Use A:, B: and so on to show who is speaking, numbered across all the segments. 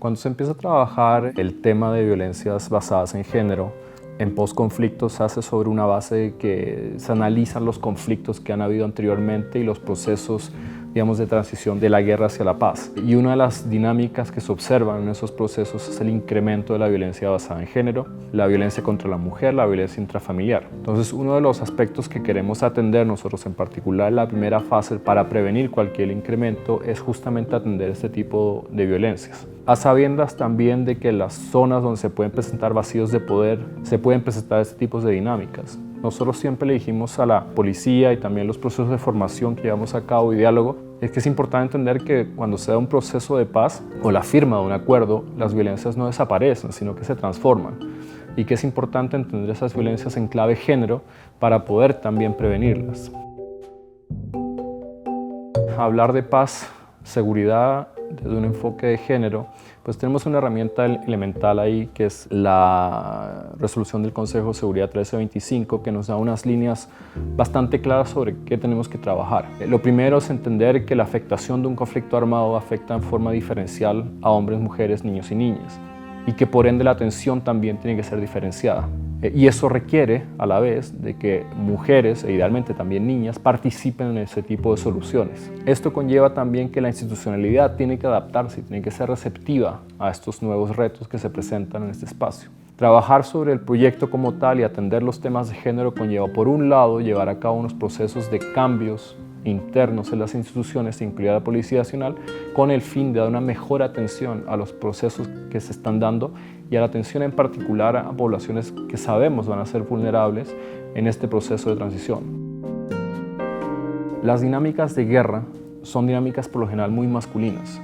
A: Cuando se empieza a trabajar el tema de violencias basadas en género, en posconflicto se hace sobre una base de que se analizan los conflictos que han habido anteriormente y los procesos, digamos, de transición de la guerra hacia la paz. Y una de las dinámicas que se observan en esos procesos es el incremento de la violencia basada en género, la violencia contra la mujer, la violencia intrafamiliar. Entonces, uno de los aspectos que queremos atender nosotros en particular en la primera fase para prevenir cualquier incremento es justamente atender este tipo de violencias. A sabiendas también de que en las zonas donde se pueden presentar vacíos de poder, se pueden presentar este tipo de dinámicas. Nosotros siempre le dijimos a la policía y también los procesos de formación que llevamos a cabo y diálogo, es que es importante entender que cuando se da un proceso de paz o la firma de un acuerdo, las violencias no desaparecen, sino que se transforman. Y que es importante entender esas violencias en clave género para poder también prevenirlas. Hablar de paz, seguridad, desde un enfoque de género, pues tenemos una herramienta elemental ahí que es la resolución del Consejo de Seguridad 1325 que nos da unas líneas bastante claras sobre qué tenemos que trabajar. Lo primero es entender que la afectación de un conflicto armado afecta en forma diferencial a hombres, mujeres, niños y niñas y que por ende la atención también tiene que ser diferenciada. Y eso requiere, a la vez, de que mujeres, e idealmente también niñas, participen en ese tipo de soluciones. Esto conlleva también que la institucionalidad tiene que adaptarse, tiene que ser receptiva a estos nuevos retos que se presentan en este espacio. Trabajar sobre el proyecto como tal y atender los temas de género conlleva, por un lado, llevar a cabo unos procesos de cambios internos en las instituciones, incluida la Policía Nacional, con el fin de dar una mejor atención a los procesos que se están dando y a la atención en particular a poblaciones que sabemos van a ser vulnerables en este proceso de transición. Las dinámicas de guerra son dinámicas por lo general muy masculinas.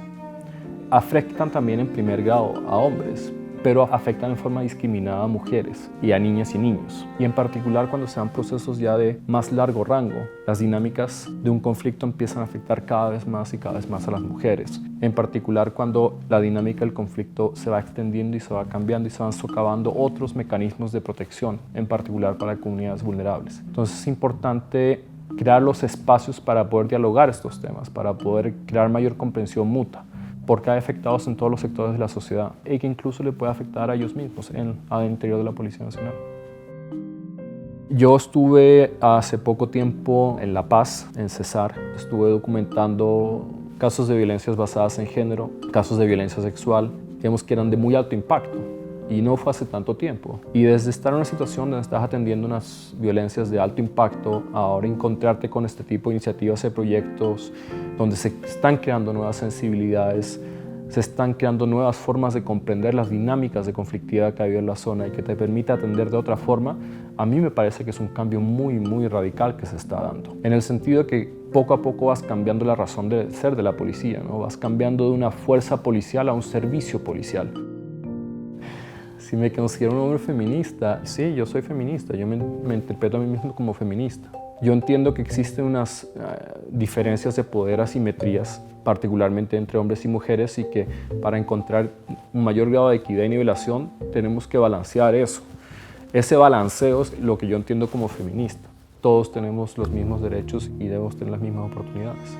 A: Afectan también en primer grado a hombres, pero afectan en forma discriminada a mujeres y a niñas y niños. Y en particular cuando se dan procesos ya de más largo rango, las dinámicas de un conflicto empiezan a afectar cada vez más y cada vez más a las mujeres. En particular cuando la dinámica del conflicto se va extendiendo y se va cambiando y se van socavando otros mecanismos de protección, en particular para comunidades vulnerables. Entonces es importante crear los espacios para poder dialogar estos temas, para poder crear mayor comprensión mutua, porque hay afectados en todos los sectores de la sociedad y que incluso le puede afectar a ellos mismos al interior de la Policía Nacional. Yo estuve hace poco tiempo en La Paz, en Cesar. Estuve documentando casos de violencias basadas en género, casos de violencia sexual, digamos que eran de muy alto impacto. Y no fue hace tanto tiempo. Y desde estar en una situación donde estás atendiendo unas violencias de alto impacto, ahora encontrarte con este tipo de iniciativas y proyectos donde se están creando nuevas sensibilidades, se están creando nuevas formas de comprender las dinámicas de conflictividad que ha habido en la zona y que te permite atender de otra forma, a mí me parece que es un cambio muy radical que se está dando. En el sentido de que poco a poco vas cambiando la razón de ser de la policía, ¿no? Vas cambiando de una fuerza policial a un servicio policial. Si me considero un hombre feminista, sí, yo soy feminista, yo me interpreto a mí mismo como feminista. Yo entiendo que existen unas diferencias de poder, asimetrías, particularmente entre hombres y mujeres, y que para encontrar un mayor grado de equidad y nivelación tenemos que balancear eso. Ese balanceo es lo que yo entiendo como feminista. Todos tenemos los mismos derechos y debemos tener las mismas oportunidades.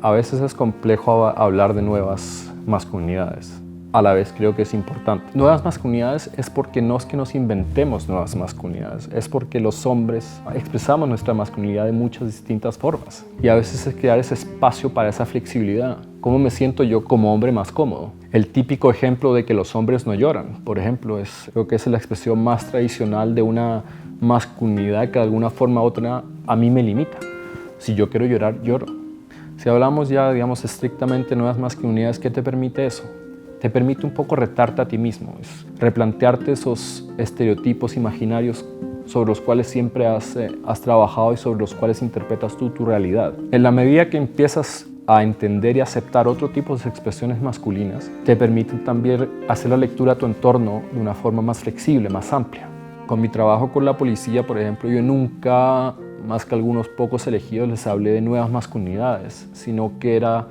A: A veces es complejo hablar de nuevas masculinidades. A la vez creo que es importante. Nuevas masculinidades es porque no es que nos inventemos nuevas masculinidades, es porque los hombres expresamos nuestra masculinidad de muchas distintas formas. Y a veces es crear ese espacio para esa flexibilidad. ¿Cómo me siento yo como hombre más cómodo? El típico ejemplo de que los hombres no lloran, por ejemplo, creo que es la expresión más tradicional de una masculinidad que de alguna forma u otra a mí me limita. Si yo quiero llorar, lloro. Si hablamos ya, digamos, estrictamente de nuevas masculinidades, ¿qué te permite eso? Te permite un poco retarte a ti mismo, replantearte esos estereotipos imaginarios sobre los cuales siempre has trabajado y sobre los cuales interpretas tú tu realidad. En la medida que empiezas a entender y aceptar otro tipo de expresiones masculinas, te permiten también hacer la lectura a tu entorno de una forma más flexible, más amplia. Con mi trabajo con la policía, por ejemplo, yo nunca, más que algunos pocos elegidos, les hablé de nuevas masculinidades, sino que era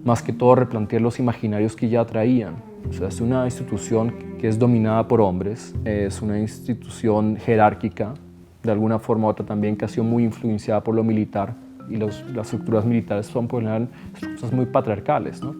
A: más que todo replantear los imaginarios que ya traían. O sea, es una institución que es dominada por hombres, es una institución jerárquica, de alguna forma u otra también que ha sido muy influenciada por lo militar, y las estructuras militares son por lo general estructuras muy patriarcales, ¿no?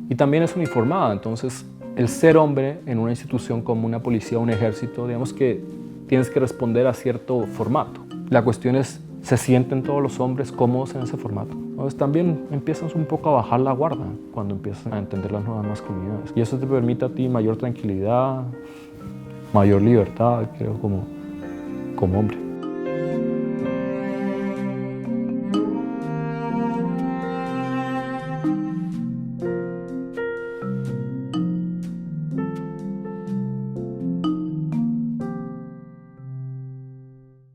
A: Y también es uniformada, entonces el ser hombre en una institución como una policía o un ejército, digamos que tienes que responder a cierto formato. La cuestión es, ¿se sienten todos los hombres cómodos en ese formato? Entonces también empiezas un poco a bajar la guardia cuando empiezas a entender las nuevas masculinidades. Y eso te permite a ti mayor tranquilidad, mayor libertad, creo, como hombre.